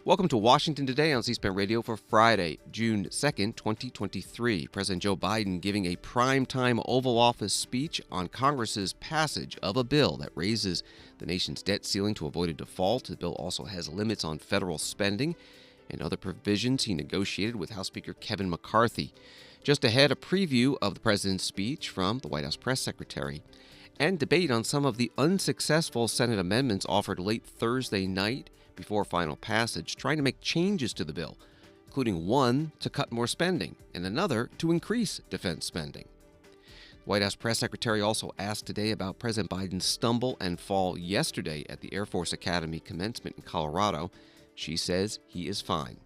Welcome to Washington Today on C-SPAN Radio for Friday, June 2nd, 2023. President Joe Biden giving a primetime Oval Office speech on Congress's passage of a bill that raises the nation's debt ceiling to avoid a default. The bill also has limits on federal spending and other provisions he negotiated with House Speaker Kevin McCarthy. Just ahead, a preview of the president's speech from the White House press secretary, and debate on some of the unsuccessful Senate amendments offered late Thursday night before final passage, trying to make changes to the bill, including one to cut more spending and another to increase defense spending. The White House press secretary also asked today about President Biden's stumble and fall yesterday at the Air Force Academy commencement in Colorado. She says he is fine.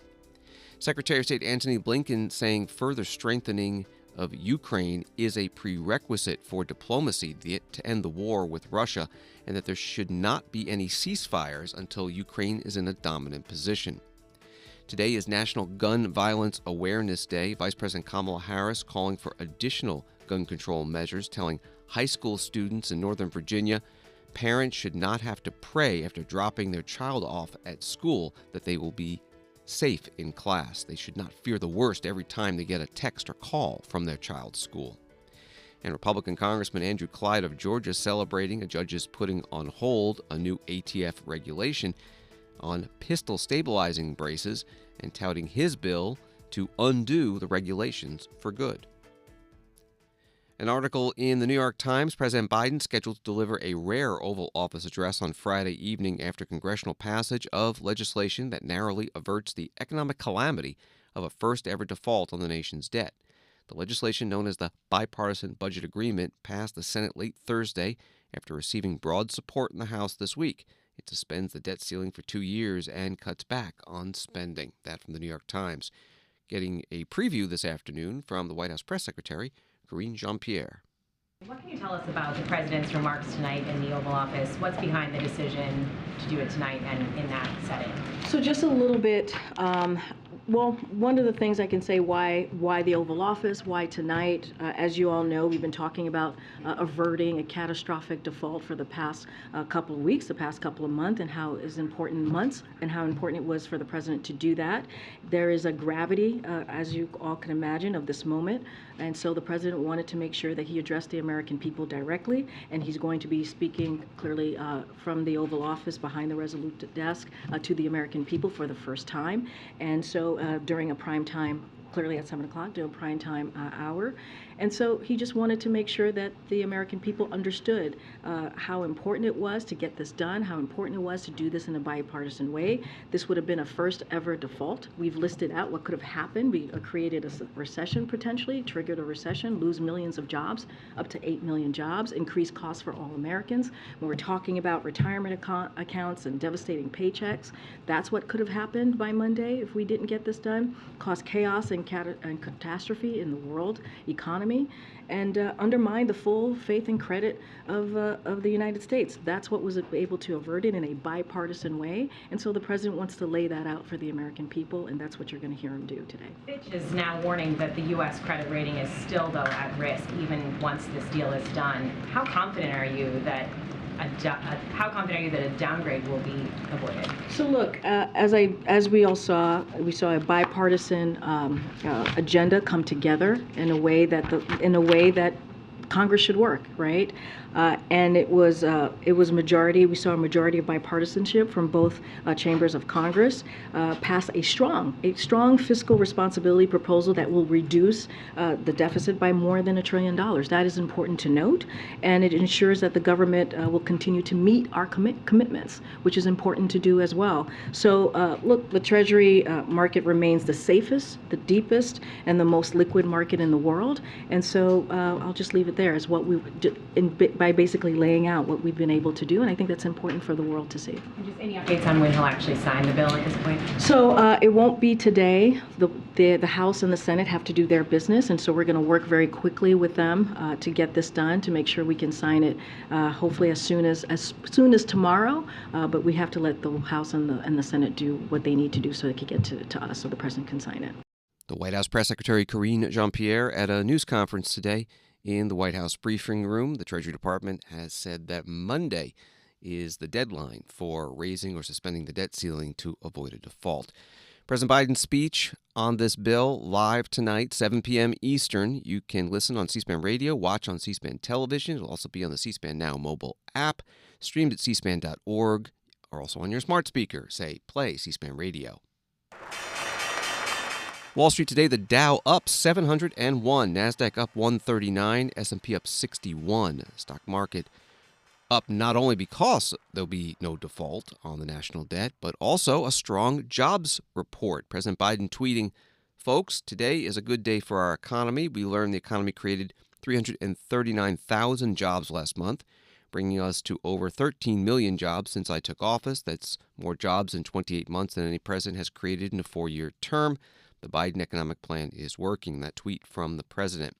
Secretary of State Antony Blinken saying further strengthening of Ukraine is a prerequisite for diplomacy to end the war with Russia, and that there should not be any ceasefires until Ukraine is in a dominant position. Today is National Gun Violence Awareness Day. Vice President Kamala Harris calling for additional gun control measures, telling high school students in Northern Virginia parents should not have to pray after dropping their child off at school that they will be safe in class. They should not fear the worst every time they get a text or call from their child's school. And Republican Congressman Andrew Clyde of Georgia celebrating a judge's putting on hold a new ATF regulation on pistol stabilizing braces and touting his bill to undo the regulations for good. An article in the New York Times, President Biden scheduled to deliver a rare Oval Office address on Friday evening after congressional passage of legislation that narrowly averts the economic calamity of a first-ever default on the nation's debt. The legislation, known as the Bipartisan Budget Agreement, passed the Senate late Thursday after receiving broad support in the House this week. It suspends the debt ceiling for 2 years and cuts back on spending. That from the New York Times. Getting a preview this afternoon from the White House press secretary, Karine Jean-Pierre. What can you tell us about the president's remarks tonight in the Oval Office? What's behind the decision to do it tonight and in that setting? So just a little bit, well, one of the things I can say why the Oval Office, why tonight. As you all know, we've been talking about averting a catastrophic default for the past couple of weeks, the past couple of months, and how it important it was for the president to do that. There is a gravity, as you all can imagine, of this moment, and so the president wanted to make sure that he addressed the American people directly, and he's going to be speaking clearly from the Oval Office behind the Resolute desk to the American people for the first time. And so during a prime time, clearly at 7 o'clock, during a prime time hour. And so he just wanted to make sure that the American people understood how important it was to get this done, how important it was to do this in a bipartisan way. This would have been a first ever default. We've listed out what could have happened. We created a recession potentially, triggered a recession, lose millions of jobs, up to 8 million jobs, increased costs for all Americans. When we're talking about retirement accounts and devastating paychecks, that's what could have happened by Monday if we didn't get this done. Caused chaos and catastrophe in the world economy, and undermine the full faith and credit of the United States. That's what was able to avert it in a bipartisan way, and so the president wants to lay that out for the American people, and that's what you're going to hear him do today. Fitch is now warning that the U.S. credit rating is still, though, at risk, even once this deal is done. How confident are you that a downgrade will be avoided? So look, as we all saw, we saw a bipartisan agenda come together in a way that Congress should work, right? And it was majority. We saw a majority of bipartisanship from both chambers of Congress pass a strong fiscal responsibility proposal that will reduce the deficit by more than $1 trillion. That is important to note, and it ensures that the government will continue to meet our commitments, which is important to do as well. So look, the Treasury market remains the safest, the deepest, and the most liquid market in the world. And so I'll just leave it there as what we by basically laying out what we've been able to do, and I think that's important for the world to see. And just any updates on when he'll actually sign the bill at this point? So it won't be today. The House and the Senate have to do their business, and so we're going to work very quickly with them to get this done, to make sure we can sign it hopefully as soon as tomorrow. But we have to let the House and the Senate do what they need to do so they can get to us, so the president can sign it. The White House press secretary Karine Jean-Pierre at a news conference today in the White House briefing room. The Treasury Department has said that Monday is the deadline for raising or suspending the debt ceiling to avoid a default. President Biden's speech on this bill live tonight, 7 p.m. Eastern. You can listen on C-SPAN Radio, watch on C-SPAN Television. It'll also be on the C-SPAN Now mobile app, streamed at cspan.org, or also on your smart speaker. Say, play C-SPAN Radio. Wall Street today, the Dow up 701, NASDAQ up 139, S&P up 61. Stock market up not only because there'll be no default on the national debt, but also a strong jobs report. President Biden tweeting, "Folks, today is a good day for our economy. We learned the economy created 339,000 jobs last month, bringing us to over 13 million jobs since I took office. That's more jobs in 28 months than any president has created in a 4-year term. The Biden economic plan is working." That tweet from the president.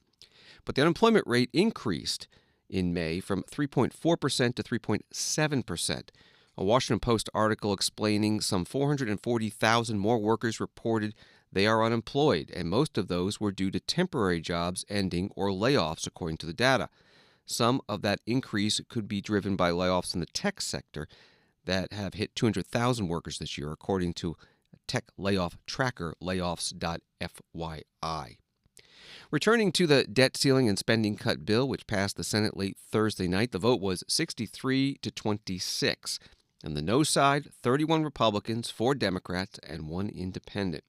But the unemployment rate increased in May from 3.4% to 3.7%. A Washington Post article explaining some 440,000 more workers reported they are unemployed, and most of those were due to temporary jobs ending or layoffs, according to the data. Some of that increase could be driven by layoffs in the tech sector that have hit 200,000 workers this year, according to tech layoff tracker layoffs.fyi. Returning to the debt ceiling and spending cut bill, which passed the Senate late Thursday night, the vote was 63 to 26. On the no side, 31 Republicans, 4 Democrats, and 1 independent.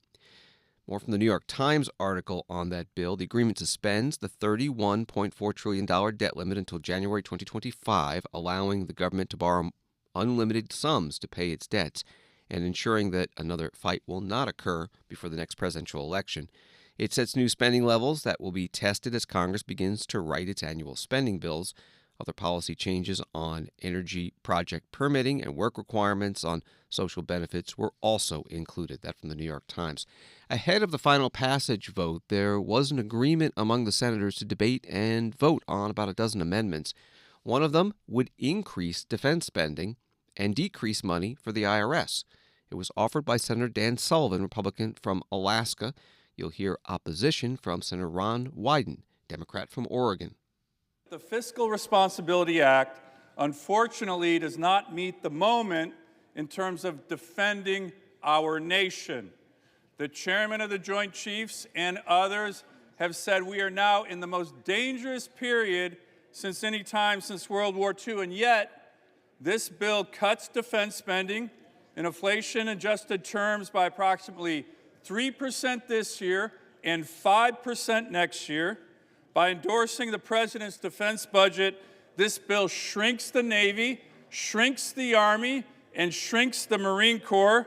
More from the New York Times article on that bill. The agreement suspends the $31.4 trillion debt limit until January 2025, allowing the government to borrow unlimited sums to pay its debts and ensuring that another fight will not occur before the next presidential election. It sets new spending levels that will be tested as Congress begins to write its annual spending bills. Other policy changes on energy project permitting and work requirements on social benefits were also included. That from the New York Times. Ahead of the final passage vote, there was an agreement among the senators to debate and vote on about a dozen amendments. One of them would increase defense spending and decrease money for the IRS. It was offered by Senator Dan Sullivan, Republican from Alaska. You'll hear opposition from Senator Ron Wyden, Democrat from Oregon. The Fiscal Responsibility Act, unfortunately, does not meet the moment in terms of defending our nation. The chairman of the Joint Chiefs and others have said we are now in the most dangerous period since any time since World War II, and yet this bill cuts defense spending in inflation-adjusted terms by approximately 3% this year and 5% next year. By endorsing the president's defense budget, this bill shrinks the Navy, shrinks the Army, and shrinks the Marine Corps.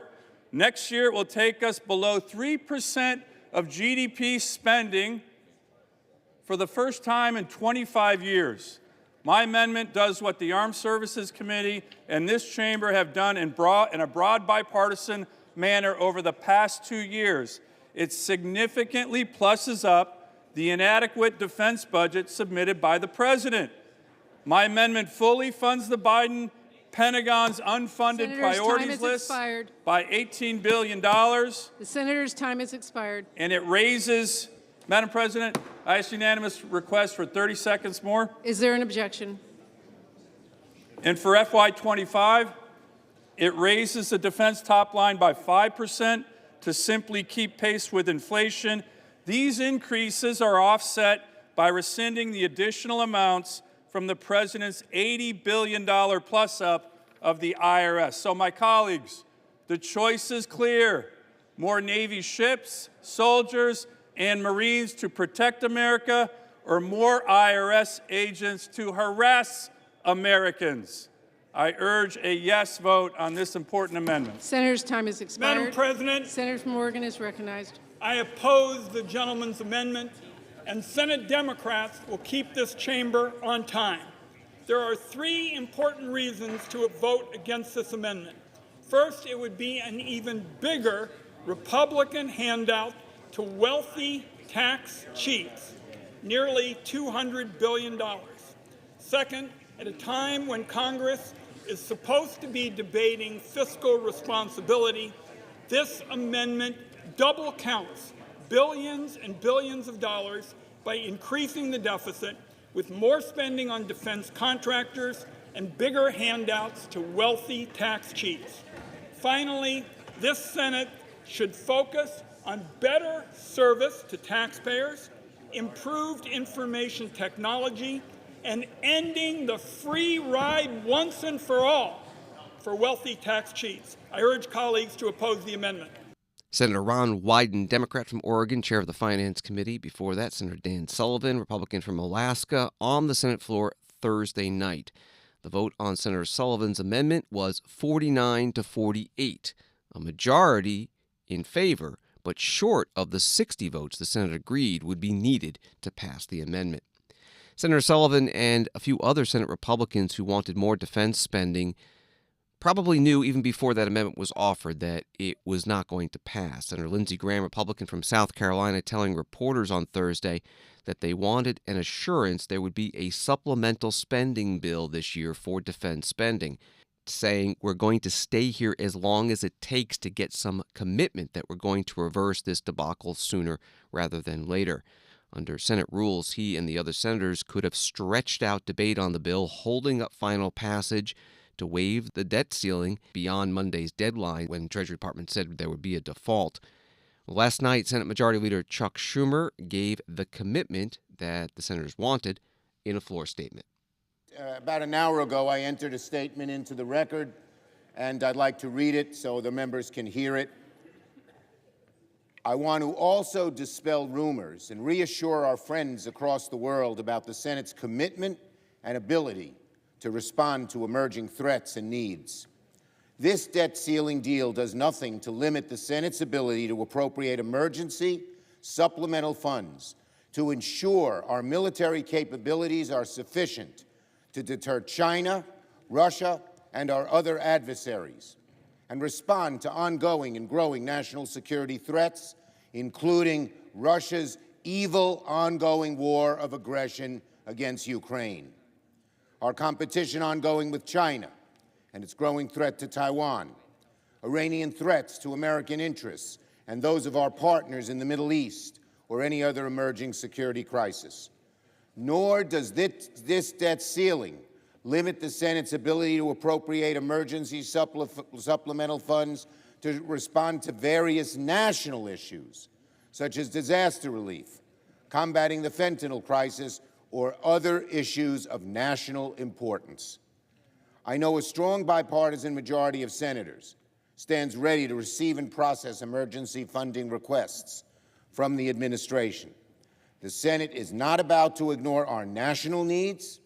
Next year, it will take us below 3% of GDP spending for the first time in 25 years. My amendment does what the Armed Services Committee and this chamber have done in a broad bipartisan manner over the past 2 years. It significantly pluses up the inadequate defense budget submitted by the president. My amendment fully funds the Biden Pentagon's unfunded priorities list by $18 billion. The senator's time has expired. And it raises, Madam President, I ask unanimous request for 30 seconds more. Is there an objection? And for FY25, it raises the defense top line by 5% to simply keep pace with inflation. These increases are offset by rescinding the additional amounts from the president's $80 billion plus-up of the IRS. So, my colleagues, the choice is clear. More Navy ships, soldiers, and Marines to protect America, or more IRS agents to harass Americans. I urge a yes vote on this important amendment. Senator's time has expired. Madam President, Senator Morgan is recognized. I oppose the gentleman's amendment, and Senate Democrats will keep this chamber on time. There are 3 important reasons to vote against this amendment. First, it would be an even bigger Republican handout to wealthy tax cheats, nearly $200 billion. Second, at a time when Congress is supposed to be debating fiscal responsibility, this amendment double counts billions and billions of dollars by increasing the deficit with more spending on defense contractors and bigger handouts to wealthy tax cheats. Finally, this Senate should focus on better service to taxpayers, improved information technology, and ending the free ride once and for all for wealthy tax cheats. I urge colleagues to oppose the amendment. Senator Ron Wyden, Democrat from Oregon, chair of the Finance Committee. Before that, Senator Dan Sullivan, Republican from Alaska, on the Senate floor Thursday night. The vote on Senator Sullivan's amendment was 49 to 48, a majority in favor, but short of the 60 votes the Senate agreed would be needed to pass the amendment. Senator Sullivan and a few other Senate Republicans who wanted more defense spending probably knew even before that amendment was offered that it was not going to pass. Senator Lindsey Graham, Republican from South Carolina, telling reporters on Thursday that they wanted an assurance there would be a supplemental spending bill this year for defense spending, saying we're going to stay here as long as it takes to get some commitment that we're going to reverse this debacle sooner rather than later. Under Senate rules, he and the other senators could have stretched out debate on the bill, holding up final passage to waive the debt ceiling beyond Monday's deadline when Treasury Department said there would be a default. Last night, Senate Majority Leader Chuck Schumer gave the commitment that the senators wanted in a floor statement. About an hour ago, I entered a statement into the record, and I'd like to read it so the members can hear it. I want to also dispel rumors and reassure our friends across the world about the Senate's commitment and ability to respond to emerging threats and needs. This debt ceiling deal does nothing to limit the Senate's ability to appropriate emergency supplemental funds to ensure our military capabilities are sufficient to deter China, Russia, and our other adversaries, and respond to ongoing and growing national security threats, including Russia's evil ongoing war of aggression against Ukraine, our competition ongoing with China and its growing threat to Taiwan, Iranian threats to American interests and those of our partners in the Middle East or any other emerging security crisis. Nor does this debt ceiling limit the Senate's ability to appropriate emergency supplemental funds to respond to various national issues, such as disaster relief, combating the fentanyl crisis, or other issues of national importance. I know a strong bipartisan majority of senators stands ready to receive and process emergency funding requests from the administration. The Senate is not about to ignore our national needs,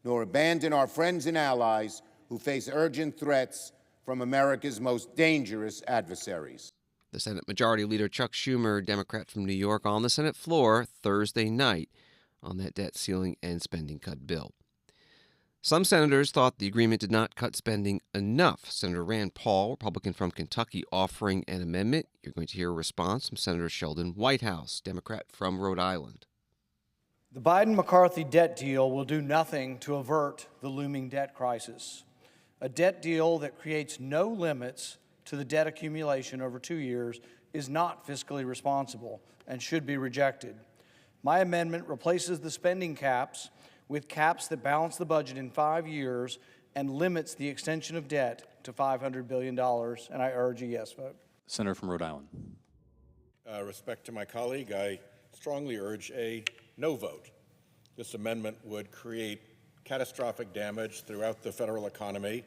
nor abandon our friends and allies who face urgent threats from America's most dangerous adversaries. The Senate Majority Leader Chuck Schumer, Democrat from New York, on the Senate floor Thursday night on that debt ceiling and spending cut bill. Some senators thought the agreement did not cut spending enough. Senator Rand Paul, Republican from Kentucky, offering an amendment. You're going to hear a response from Senator Sheldon Whitehouse, Democrat from Rhode Island. The Biden-McCarthy debt deal will do nothing to avert the looming debt crisis. A debt deal that creates no limits to the debt accumulation over 2 years is not fiscally responsible and should be rejected. My amendment replaces the spending caps with caps that balance the budget in 5 years and limits the extension of debt to $500 billion, and I urge a yes vote. Senator from Rhode Island. Respect to my colleague, I strongly urge a no vote. This amendment would create catastrophic damage throughout the federal economy,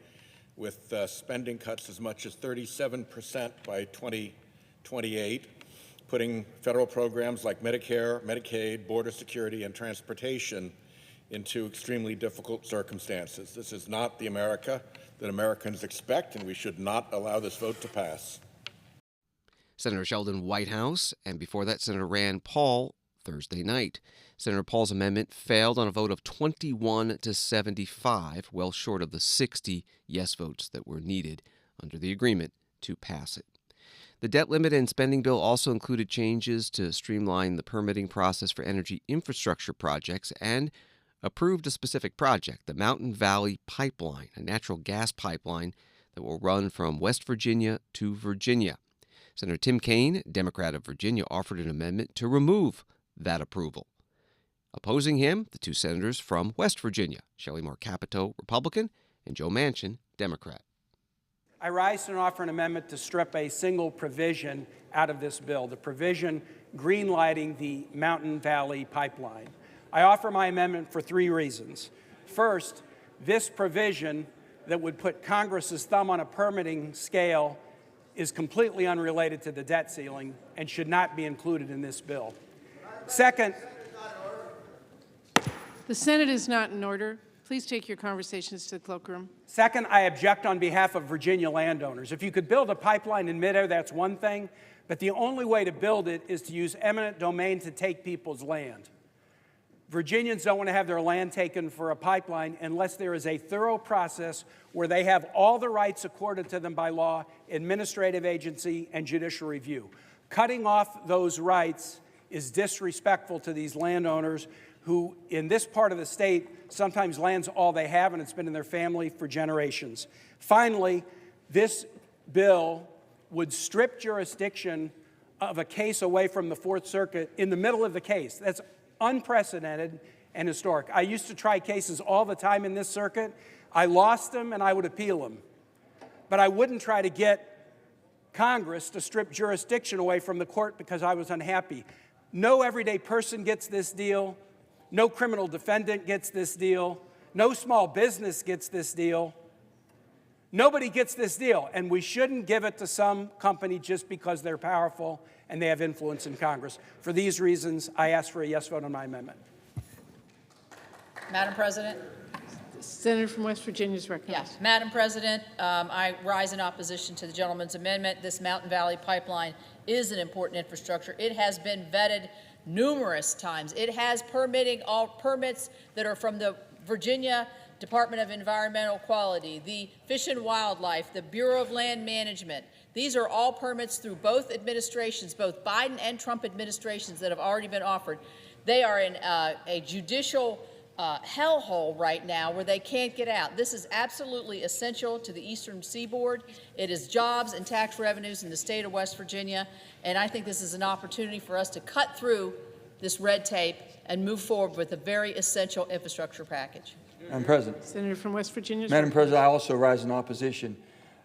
with spending cuts as much as 37% by 2028, putting federal programs like Medicare, Medicaid, border security, and transportation into extremely difficult circumstances. This is not the America that Americans expect, and we should not allow this vote to pass. Senator Sheldon Whitehouse, and before that, Senator Rand Paul, Thursday night. Senator Paul's amendment failed on a vote of 21 to 75, well short of the 60 yes votes that were needed under the agreement to pass it. The debt limit and spending bill also included changes to streamline the permitting process for energy infrastructure projects and approved a specific project, the Mountain Valley Pipeline, a natural gas pipeline that will run from West Virginia to Virginia. Senator Tim Kaine, Democrat of Virginia, offered an amendment to remove that approval. Opposing him, the two senators from West Virginia, Shelley Moore Capito, Republican, and Joe Manchin, Democrat. I rise and offer an amendment to strip a single provision out of this bill, the provision greenlighting the Mountain Valley Pipeline. I offer my amendment for three reasons. First, this provision that would put Congress's thumb on a permitting scale is completely unrelated to the debt ceiling and should not be included in this bill. Second, The Senate is not in order. Please take your conversations to the cloakroom. Second, I object on behalf of Virginia landowners. If you could build a pipeline in midair, that's one thing, but the only way to build it is to use eminent domain to take people's land. Virginians don't want to have their land taken for a pipeline unless there is a thorough process where they have all the rights accorded to them by law, administrative agency, and judicial review. Cutting off those rights is disrespectful to these landowners who, in this part of the state, sometimes land's all they have, and it's been in their family for generations. Finally, this bill would strip jurisdiction of a case away from the Fourth Circuit in the middle of the case. That's unprecedented and historic. I used to try cases all the time in this circuit. I lost them, and I would appeal them. But I wouldn't try to get Congress to strip jurisdiction away from the court because I was unhappy. No everyday person gets this deal. No criminal defendant gets this deal. No small business gets this deal. Nobody gets this deal, and we shouldn't give it to some company just because they're powerful and they have influence in Congress. For these reasons, I ask for a yes vote on my amendment. Madam President? The Senator from West Virginia is recognized. Yes. Madam President, I rise in opposition to the gentleman's amendment. This Mountain Valley Pipeline is an important infrastructure. It has been vetted numerous times. It has all permits that are from the Virginia Department of Environmental Quality, the Fish and Wildlife, the Bureau of Land Management. These are all permits through both administrations, both Biden and Trump administrations, that have already been offered. They are in a judicial hellhole right now where they can't get out. This is absolutely essential to the Eastern Seaboard. It is jobs and tax revenues in the state of West Virginia, and I think this is an opportunity for us to cut through this red tape and move forward with a very essential infrastructure package. Madam President. Senator from West Virginia. Madam President, I also rise in opposition.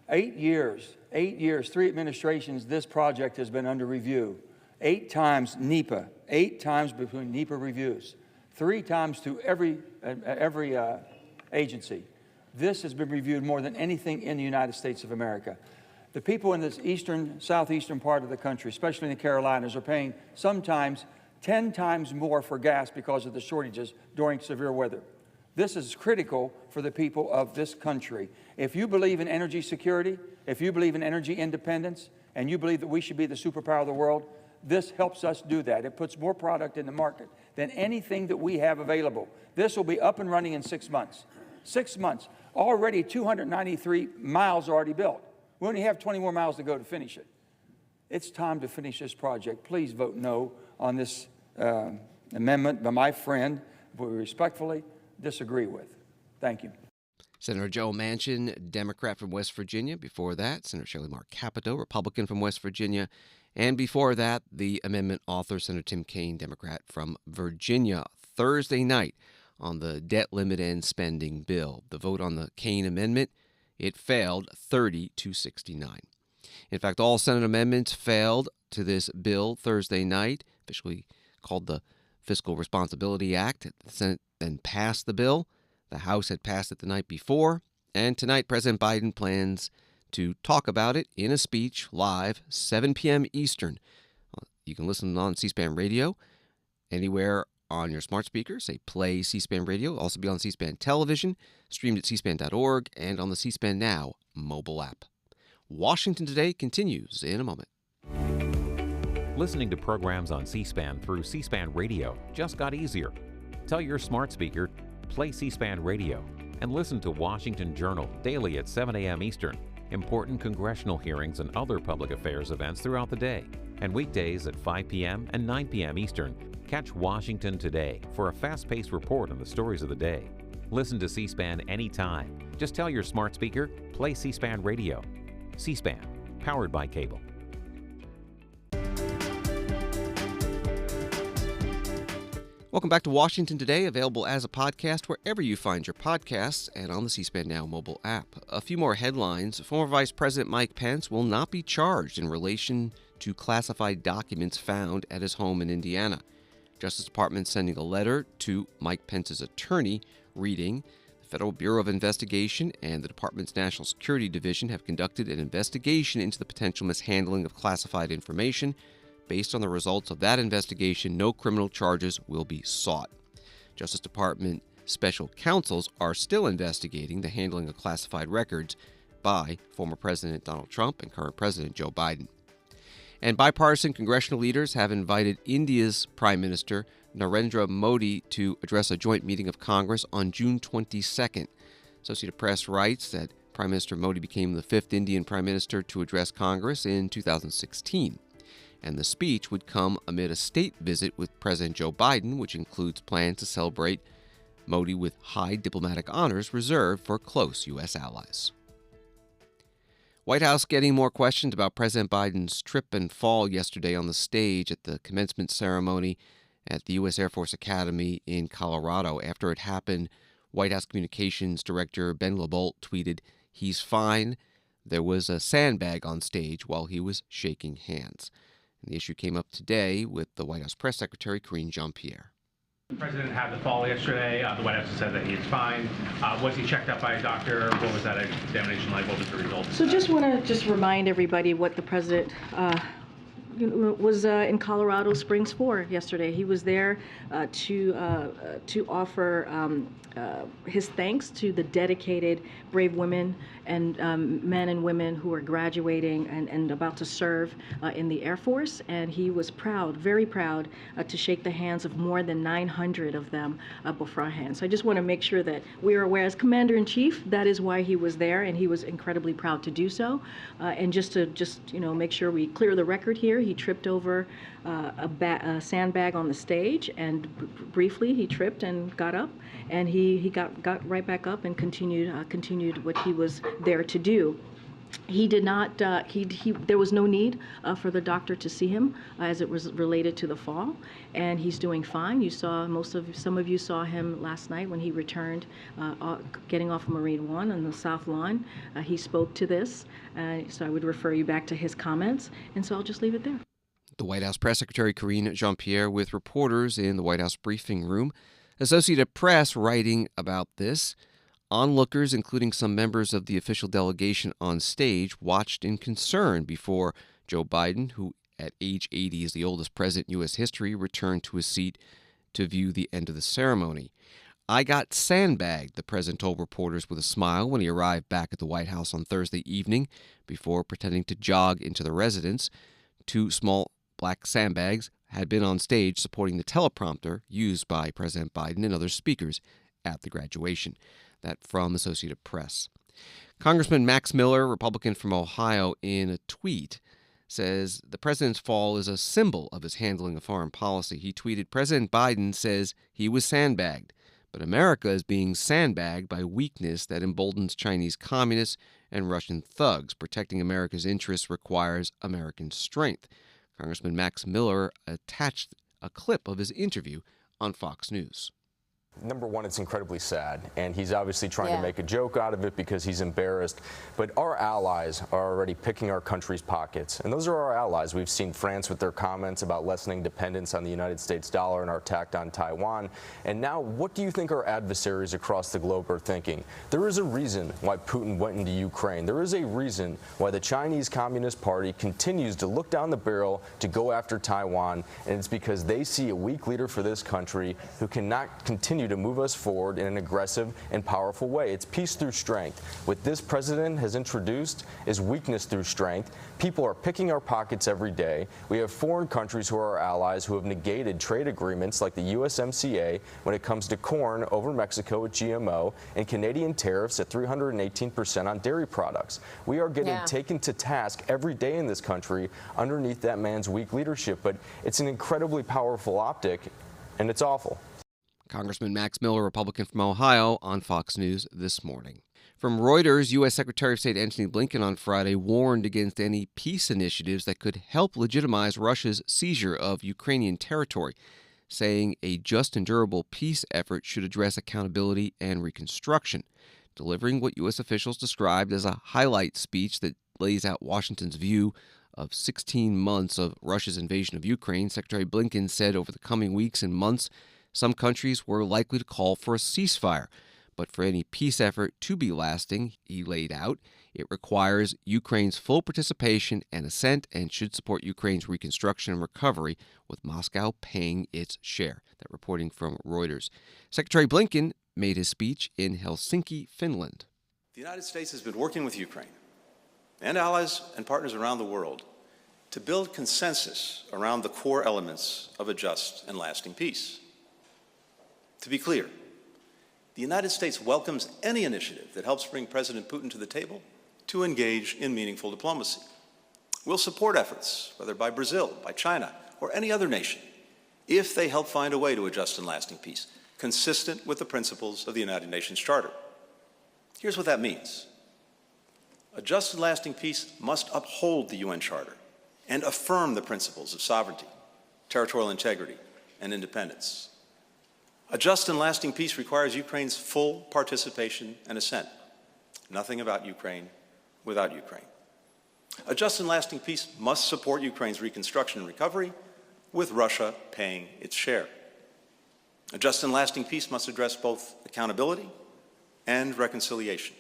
8 years, 3 administrations, this project has been under review. 8 times NEPA, 8 times between NEPA reviews, 3 times to every agency. This has been reviewed more than anything in the United States of America. The people in this southeastern part of the country, especially in the Carolinas, are paying sometimes 10 times more for gas because of the shortages during severe weather. This is critical for the people of this country. If you believe in energy security, if you believe in energy independence, and you believe that we should be the superpower of the world, this helps us do that. It puts more product in the market than anything that we have available. This will be up and running in 6 months. 6 months. Already 293 miles already built. We only have 20 more miles to go to finish it. It's time to finish this project. Please vote no on this amendment by my friend, who we respectfully disagree with. Thank you. Senator Joe Manchin, Democrat from West Virginia. Before that, Senator Shelley Moore Capito, Republican from West Virginia. And before that, the amendment author, Senator Tim Kaine, Democrat from Virginia. Thursday night on the debt limit and spending bill. The vote on the Kaine amendment, it failed 30-69. In fact, all Senate amendments failed to this bill Thursday night, officially called the Fiscal Responsibility Act. The Senate then passed the bill. The House had passed it the night before, and tonight President Biden plans to talk about it in a speech live, 7 p.m. Eastern. You can listen on C-SPAN radio anywhere on your smart speaker. Say play C-SPAN radio. It'll also be on C-SPAN television, streamed at cspan.org, and on the C-SPAN Now mobile app. Washington Today continues in a moment. Listening to programs on C-SPAN through C-SPAN radio just got easier. Tell your smart speaker, play C-SPAN radio, and listen to Washington Journal daily at 7 a.m. Eastern. Important congressional hearings and other public affairs events throughout the day. And weekdays at 5 p.m. and 9 p.m. Eastern. Catch Washington Today for a fast-paced report on the stories of the day. Listen to C-SPAN anytime. Just tell your smart speaker, play C-SPAN radio. C-SPAN, powered by cable. Welcome back to Washington Today, available as a podcast wherever you find your podcasts and on the C-SPAN Now mobile app. A few more headlines. Former Vice President Mike Pence will not be charged in relation to classified documents found at his home in Indiana. Justice Department sending a letter to Mike Pence's attorney reading, the Federal Bureau of Investigation and the Department's National Security Division have conducted an investigation into the potential mishandling of classified information. Based on the results of that investigation, no criminal charges will be sought. Justice Department special counsels are still investigating the handling of classified records by former President Donald Trump and current President Joe Biden. And bipartisan congressional leaders have invited India's Prime Minister Narendra Modi to address a joint meeting of Congress on June 22nd. Associated Press writes that Prime Minister Modi became the fifth Indian Prime Minister to address Congress in 2016. And the speech would come amid a state visit with President Joe Biden, which includes plans to celebrate Modi with high diplomatic honors reserved for close U.S. allies. White House getting more questions about President Biden's trip and fall yesterday on the stage at the commencement ceremony at the U.S. Air Force Academy in Colorado. After it happened, White House Communications Director Ben LaBolt tweeted, "He's fine. There was a sandbag on stage while he was shaking hands." The issue came up today with the White House Press Secretary, Karine Jean-Pierre. The president had the fall yesterday. The White House said that he is fine. Was he checked out by a doctor? What was that examination like? What was the result? So just want to remind everybody what the president was in Colorado Springs for yesterday. He was there to offer his thanks to the dedicated, brave women and men and women who are graduating and about to serve in the Air Force. And he was proud, very proud, to shake the hands of more than 900 of them beforehand. So I just want to make sure that we are aware, as Commander-in-Chief, that is why he was there, and he was incredibly proud to do so. And just to make sure we clear the record here, he tripped over a sandbag on the stage, and briefly he tripped and got up, and he got right back up and continued what he was there to do. He did not. There was no need for the doctor to see him as it was related to the fall, and he's doing fine. You saw some of you saw him last night when he returned, getting off of Marine One on the South Lawn. He spoke to this, so I would refer you back to his comments, and so I'll just leave it there. The White House Press Secretary Karine Jean-Pierre with reporters in the White House briefing room. Associated Press writing about this. Onlookers, including some members of the official delegation on stage, watched in concern before Joe Biden, who at age 80 is the oldest president in U.S. history, returned to his seat to view the end of the ceremony. "I got sandbagged," the president told reporters with a smile when he arrived back at the White House on Thursday evening before pretending to jog into the residence. Two small black sandbags had been on stage supporting the teleprompter used by President Biden and other speakers at the graduation. That from Associated Press. Congressman Max Miller, Republican from Ohio, in a tweet says the president's fall is a symbol of his handling of foreign policy. He tweeted, "President Biden says he was sandbagged, but America is being sandbagged by weakness that emboldens Chinese communists and Russian thugs. Protecting America's interests requires American strength." Congressman Max Miller attached a clip of his interview on Fox News. Number one, it's incredibly sad, and he's obviously trying to make a joke out of it because he's embarrassed. But our allies are already picking our country's pockets, and those are our allies. We've seen France with their comments about lessening dependence on the United States dollar and our attack on Taiwan. And now, what do you think our adversaries across the globe are thinking? There is a reason why Putin went into Ukraine. There is a reason why the Chinese Communist Party continues to look down the barrel to go after Taiwan, and it's because they see a weak leader for this country who cannot continue to move us forward in an aggressive and powerful way. It's peace through strength. What this president has introduced is weakness through strength. People are picking our pockets every day. We have foreign countries who are our allies who have negated trade agreements like the USMCA when it comes to corn over Mexico at GMO and Canadian tariffs at 318% on dairy products. We are getting taken to task every day in this country underneath that man's weak leadership, but it's an incredibly powerful optic, and it's awful. Congressman Max Miller, Republican from Ohio, on Fox News this morning. From Reuters, U.S. Secretary of State Antony Blinken on Friday warned against any peace initiatives that could help legitimize Russia's seizure of Ukrainian territory. saying a just and durable peace effort should address accountability and reconstruction, delivering what U.S. officials described as a highlight speech that lays out Washington's view of 16 months of Russia's invasion of Ukraine. Secretary Blinken said over the coming weeks and months, some countries were likely to call for a ceasefire. But for any peace effort to be lasting, he laid out, it requires Ukraine's full participation and assent and should support Ukraine's reconstruction and recovery, with Moscow paying its share. That reporting from Reuters. Secretary Blinken made his speech in Helsinki, Finland. The United States has been working with Ukraine and allies and partners around the world to build consensus around the core elements of a just and lasting peace. To be clear, the United States welcomes any initiative that helps bring President Putin to the table to engage in meaningful diplomacy. We'll support efforts, whether by Brazil, by China, or any other nation, if they help find a way to a just and lasting peace, consistent with the principles of the United Nations Charter. Here's what that means. A just and lasting peace must uphold the UN Charter and affirm the principles of sovereignty, territorial integrity, and independence. A just and lasting peace requires Ukraine's full participation and assent. Nothing about Ukraine without Ukraine. A just and lasting peace must support Ukraine's reconstruction and recovery, with Russia paying its share. A just and lasting peace must address both accountability and reconciliation.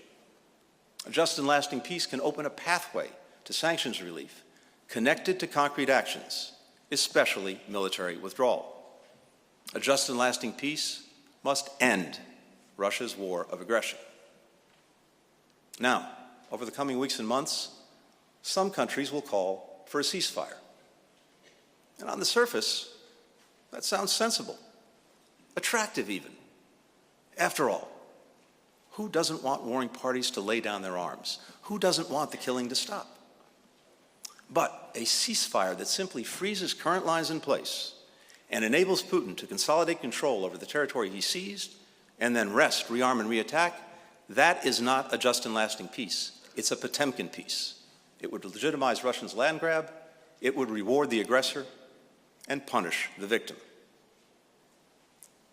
A just and lasting peace can open a pathway to sanctions relief connected to concrete actions, especially military withdrawal. A just and lasting peace must end Russia's war of aggression. Now, over the coming weeks and months, some countries will call for a ceasefire. And on the surface, that sounds sensible, attractive even. After all, who doesn't want warring parties to lay down their arms? Who doesn't want the killing to stop? But a ceasefire that simply freezes current lines in place and enables Putin to consolidate control over the territory he seized and then rest, rearm, and reattack, that is not a just and lasting peace. It's a Potemkin peace. It would legitimize Russia's land grab, it would reward the aggressor, and punish the victim.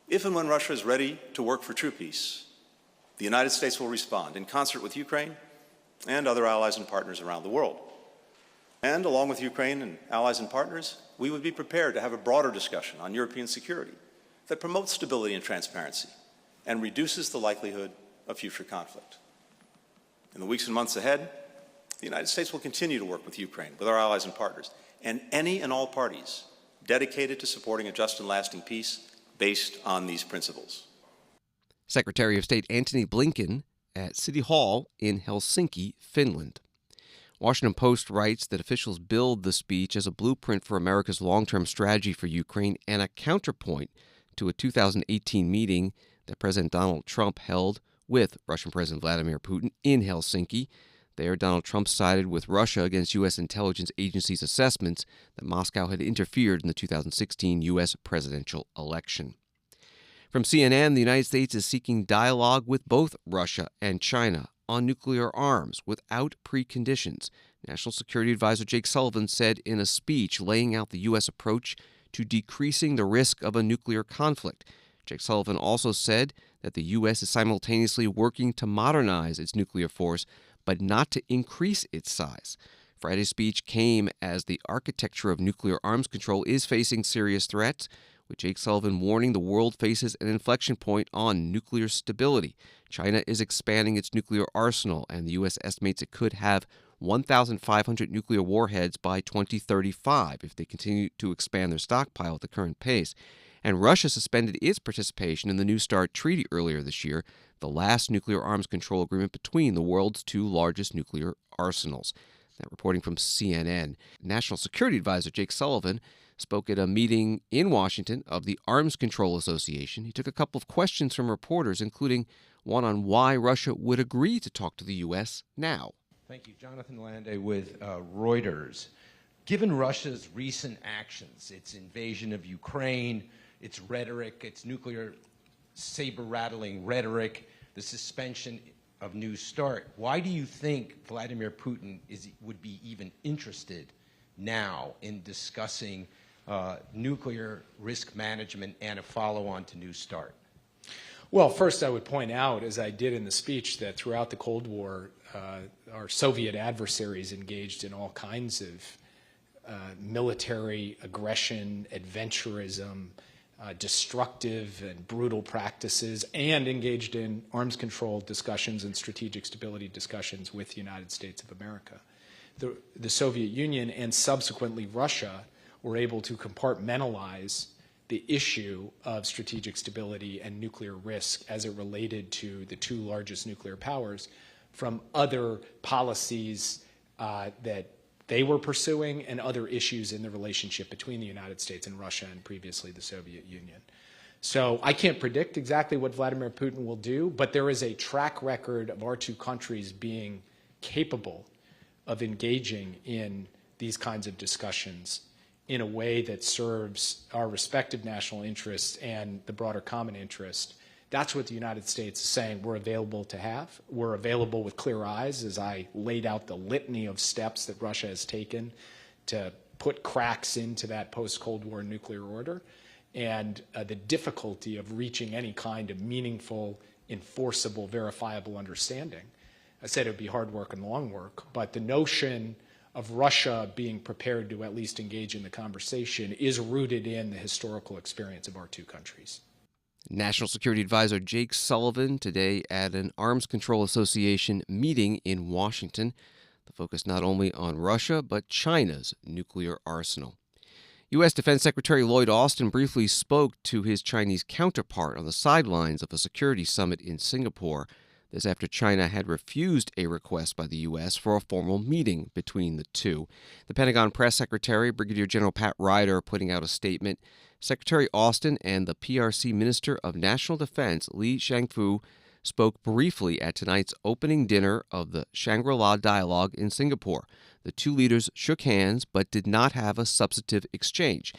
If and when Russia is ready to work for true peace, the United States will respond in concert with Ukraine and other allies and partners around the world. And along with Ukraine and allies and partners, we would be prepared to have a broader discussion on European security that promotes stability and transparency and reduces the likelihood of future conflict. In the weeks and months ahead, the United States will continue to work with Ukraine, with our allies and partners, and any and all parties dedicated to supporting a just and lasting peace based on these principles. Secretary of State Antony Blinken at City Hall in Helsinki, Finland. Washington Post writes that officials billed the speech as a blueprint for America's long-term strategy for Ukraine and a counterpoint to a 2018 meeting that President Donald Trump held with Russian President Vladimir Putin in Helsinki. There, Donald Trump sided with Russia against U.S. intelligence agencies' assessments that Moscow had interfered in the 2016 U.S. presidential election. From CNN, the United States is seeking dialogue with both Russia and China on nuclear arms without preconditions. National Security Advisor Jake Sullivan said in a speech laying out the U.S. approach to decreasing the risk of a nuclear conflict. Jake Sullivan also said that the U.S. is simultaneously working to modernize its nuclear force, but not to increase its size. Friday's speech came as the architecture of nuclear arms control is facing serious threats, with Jake Sullivan warning the world faces an inflection point on nuclear stability. China is expanding its nuclear arsenal, and the U.S. estimates it could have 1,500 nuclear warheads by 2035 if they continue to expand their stockpile at the current pace. And Russia suspended its participation in the New START treaty earlier this year, the last nuclear arms control agreement between the world's two largest nuclear arsenals. That reporting from CNN. National Security Advisor Jake Sullivan spoke at a meeting in Washington of the Arms Control Association. He took a couple of questions from reporters, including one on why Russia would agree to talk to the U.S. now. Thank you. Jonathan Lande with Reuters. Given Russia's recent actions, its invasion of Ukraine, its rhetoric, its nuclear saber-rattling rhetoric, the suspension of New START, why do you think Vladimir Putin would be even interested now in discussing nuclear risk management and a follow-on to New START? Well, first I would point out, as I did in the speech, that throughout the Cold War, our Soviet adversaries engaged in all kinds of military aggression, adventurism, destructive and brutal practices, and engaged in arms control discussions and strategic stability discussions with the United States of America. The Soviet Union and subsequently Russia were able to compartmentalize the issue of strategic stability and nuclear risk as it related to the two largest nuclear powers from other policies that they were pursuing and other issues in the relationship between the United States and Russia and previously the Soviet Union. So I can't predict exactly what Vladimir Putin will do, but there is a track record of our two countries being capable of engaging in these kinds of discussions in a way that serves our respective national interests and the broader common interest. That's what the United States is saying we're available to have. We're available with clear eyes, as I laid out the litany of steps that Russia has taken to put cracks into that post-Cold War nuclear order, and the difficulty of reaching any kind of meaningful, enforceable, verifiable understanding. I said it would be hard work and long work, but the notion of Russia being prepared to at least engage in the conversation is rooted in the historical experience of our two countries. National Security Advisor Jake Sullivan today at an Arms Control Association meeting in Washington. The focus not only on Russia, but China's nuclear arsenal. U.S. Defense Secretary Lloyd Austin briefly spoke to his Chinese counterpart on the sidelines of a security summit in Singapore. This after China had refused a request by the U.S. for a formal meeting between the two. The Pentagon Press Secretary, Brigadier General Pat Ryder, putting out a statement. Secretary Austin and the PRC Minister of National Defense, Li Shangfu, spoke briefly at tonight's opening dinner of the Shangri-La Dialogue in Singapore. The two leaders shook hands but did not have a substantive exchange.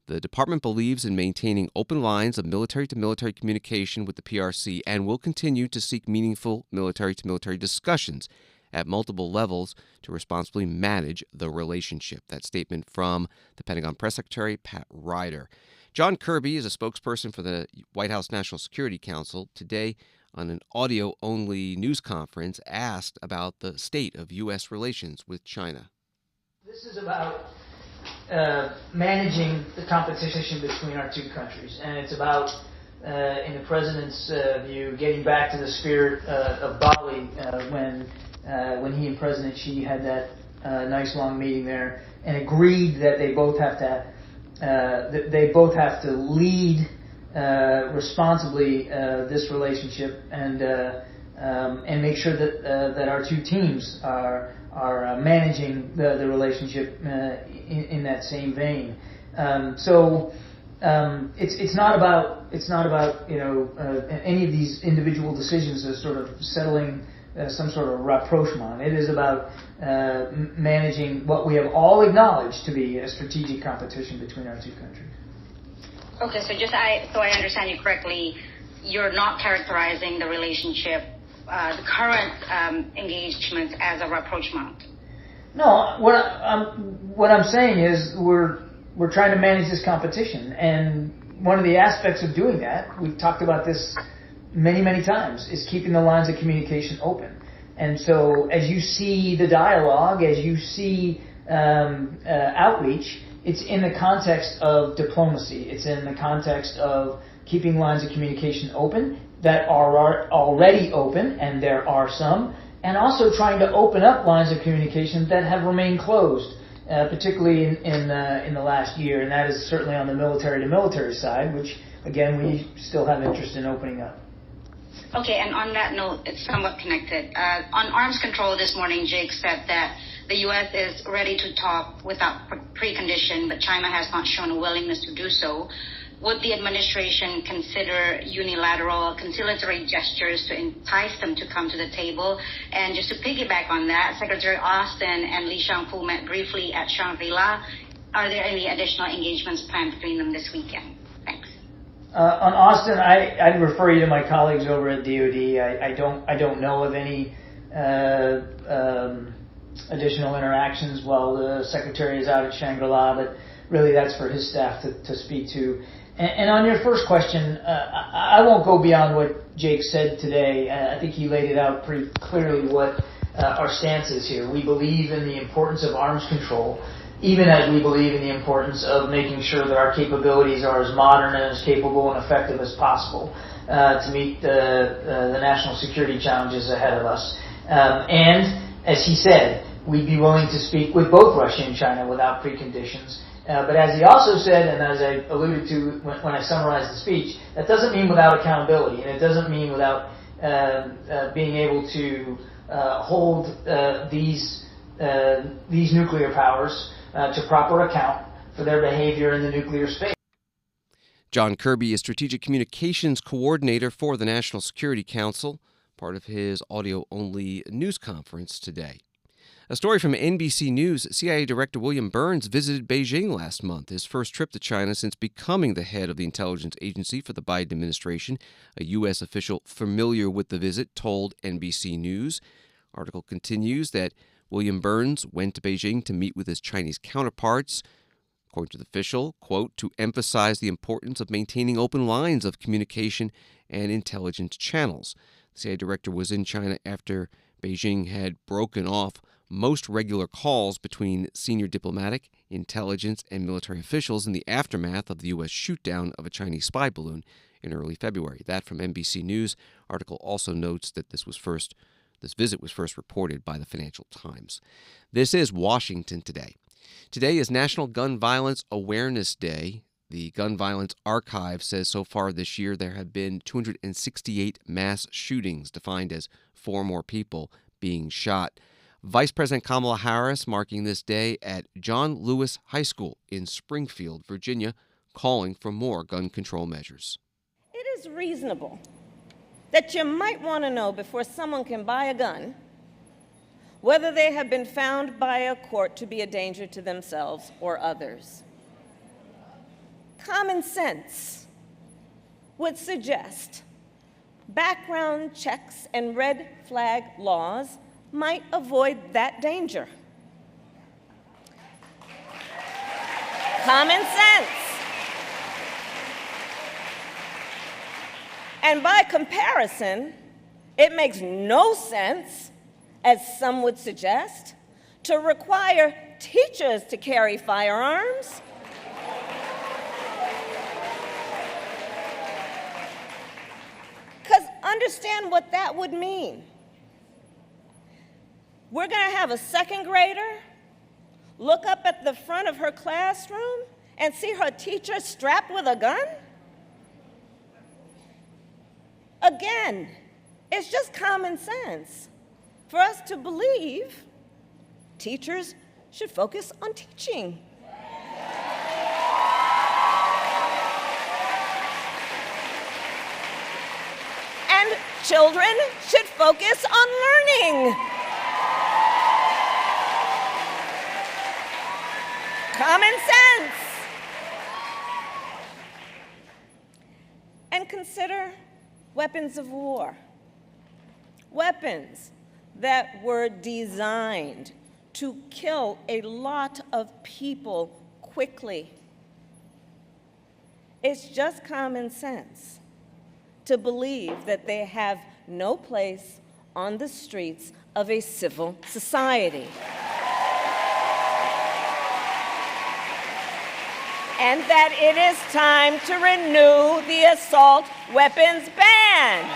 The department believes in maintaining open lines of military-to-military communication with the PRC and will continue to seek meaningful military-to-military discussions at multiple levels to responsibly manage the relationship. That statement from the Pentagon Press Secretary, Pat Ryder. John Kirby is a spokesperson for the White House National Security Council. Today, on an audio-only news conference, asked about the state of U.S. relations with China. This is about managing the competition between our two countries, and it's about, in the President's view, getting back to the spirit of Bali when he and President Xi had that nice long meeting there, and agreed that they both have to lead responsibly this relationship and make sure that our two teams are managing the relationship in that same vein. It's not about any of these individual decisions as sort of settling some sort of rapprochement. It is about managing what we have all acknowledged to be a strategic competition between our two countries. Okay, so so I understand you correctly, you're not characterizing the relationship, the current engagements as a rapprochement. No, what I'm saying is we're trying to manage this competition, and one of the aspects of doing that, we've talked about this many, many times, is keeping the lines of communication open. And so as you see the dialogue, as you see outreach, it's in the context of diplomacy. It's in the context of keeping lines of communication open that are already open, and there are some, and also trying to open up lines of communication that have remained closed, particularly in the last year, and that is certainly on the military-to-military side, which, again, we still have interest in opening up. Okay, and on that note, it's somewhat connected. On arms control this morning, Jake said that the U.S. is ready to talk without precondition, but China has not shown a willingness to do so. Would the administration consider unilateral conciliatory gestures to entice them to come to the table? And just to piggyback on that, Secretary Austin and Li Shangfu met briefly at Shangri-La. Are there any additional engagements planned between them this weekend? Thanks. On Austin, I'd refer you to my colleagues over at DoD. I don't know of any additional interactions while the Secretary is out at Shangri-La, but really that's for his staff to speak to. And on your first question, I won't go beyond what Jake said today. I think he laid it out pretty clearly what our stance is here. We believe in the importance of arms control, even as we believe in the importance of making sure that our capabilities are as modern and as capable and effective as possible to meet the national security challenges ahead of us. And as he said, we'd be willing to speak with both Russia and China without preconditions. But as he also said, and as I alluded to when I summarized the speech, that doesn't mean without accountability, and it doesn't mean without being able to hold these nuclear powers to proper account for their behavior in the nuclear space. John Kirby is Strategic Communications Coordinator for the National Security Council, part of his audio-only news conference today. A story from NBC News, CIA Director William Burns visited Beijing last month, his first trip to China since becoming the head of the intelligence agency for the Biden administration. A U.S. official familiar with the visit told NBC News. Article continues that William Burns went to Beijing to meet with his Chinese counterparts, according to the official, quote, to emphasize the importance of maintaining open lines of communication and intelligence channels. The CIA director was in China after Beijing had broken off most regular calls between senior diplomatic, intelligence, and military officials in the aftermath of the U.S. shoot-down of a Chinese spy balloon in early February. That from NBC News. Article also notes that this visit was first reported by the Financial Times. This is Washington Today. Today is National Gun Violence Awareness Day. The Gun Violence Archive says so far this year there have been 268 mass shootings, defined as 4 more people being shot. Vice President Kamala Harris marking this day at John Lewis High School in Springfield, Virginia, calling for more gun control measures. It is reasonable that you might want to know before someone can buy a gun whether they have been found by a court to be a danger to themselves or others. Common sense would suggest background checks and red flag laws might avoid that danger. Common sense. And by comparison, it makes no sense, as some would suggest, to require teachers to carry firearms. Because understand what that would mean. We're going to have a second grader look up at the front of her classroom and see her teacher strapped with a gun? Again, it's just common sense for us to believe teachers should focus on teaching. And children should focus on learning. Common sense. And consider weapons of war. Weapons that were designed to kill a lot of people quickly. It's just common sense to believe that they have no place on the streets of a civil society. And that it is time to renew the assault weapons ban.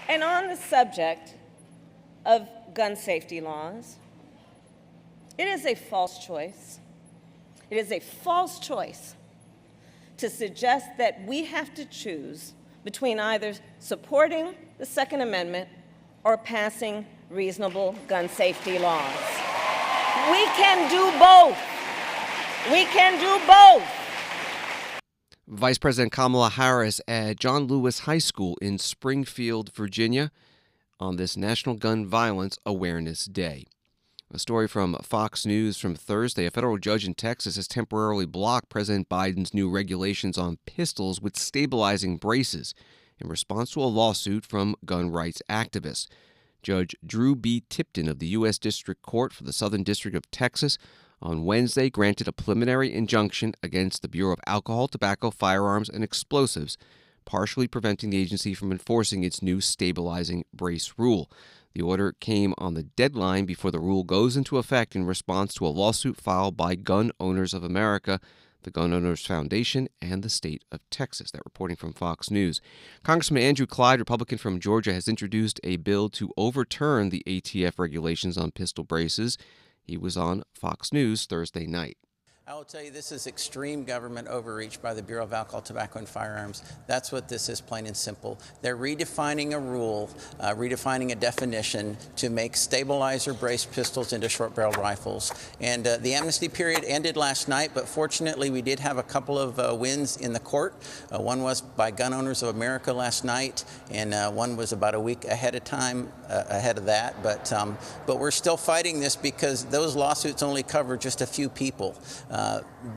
And on the subject of gun safety laws, it is a false choice. It is a false choice to suggest that we have to choose between either supporting the Second Amendment or passing reasonable gun safety laws. We can do both. We can do both. Vice President Kamala Harris at John Lewis High School in Springfield, Virginia, on this National Gun Violence Awareness Day. A story from Fox News from Thursday. A federal judge in Texas has temporarily blocked President Biden's new regulations on pistols with stabilizing braces in response to a lawsuit from gun rights activists. Judge Drew B. Tipton of the U.S. District Court for the Southern District of Texas on Wednesday granted a preliminary injunction against the Bureau of Alcohol, Tobacco, Firearms, and Explosives, partially preventing the agency from enforcing its new stabilizing brace rule. The order came on the deadline before the rule goes into effect in response to a lawsuit filed by Gun Owners of America, the Gun Owners Foundation, and the state of Texas. That reporting from Fox News. Congressman Andrew Clyde, Republican from Georgia, has introduced a bill to overturn the ATF regulations on pistol braces. He was on Fox News Thursday night. I will tell you, this is extreme government overreach by the Bureau of Alcohol, Tobacco, and Firearms. That's what this is, plain and simple. They're redefining a rule, redefining a definition to make stabilizer brace pistols into short-barreled rifles. And the amnesty period ended last night, but fortunately we did have a couple of wins in the court. One was by Gun Owners of America last night, and one was about a week ahead of that. But we're still fighting this because those lawsuits only cover just a few people.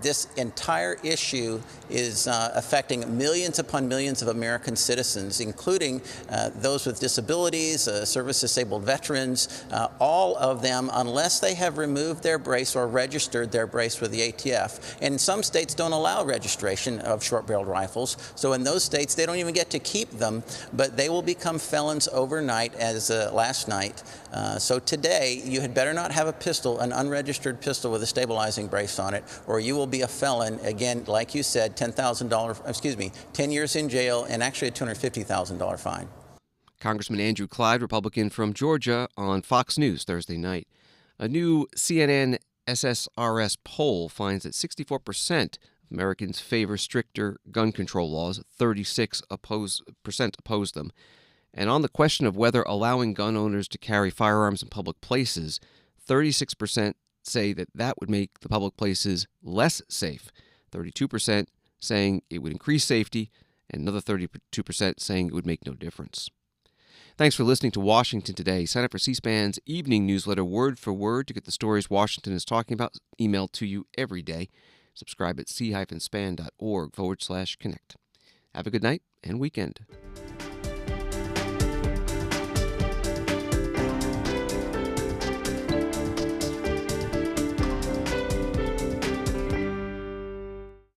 This entire issue is affecting millions upon millions of American citizens, including those with disabilities, service-disabled veterans, all of them, unless they have removed their brace or registered their brace with the ATF. And some states don't allow registration of short-barreled rifles, so in those states they don't even get to keep them, but they will become felons overnight, as last night. So today, you had better not have a pistol, an unregistered pistol with a stabilizing brace on it, or you will be a felon, again, like you said, $10 years in jail, and actually a $250,000 fine. Congressman Andrew Clyde, Republican from Georgia, on Fox News Thursday night. A new CNN SSRS poll finds that 64% of Americans favor stricter gun control laws, 36% oppose them. And on the question of whether allowing gun owners to carry firearms in public places, 36% say that would make the public places less safe, 32% saying it would increase safety, and another 32% saying it would make no difference. Thanks for listening to Washington Today. Sign up for C-SPAN's evening newsletter word for word to get the stories Washington is talking about emailed to you every day. Subscribe at c-span.org/connect. Have a good night and weekend.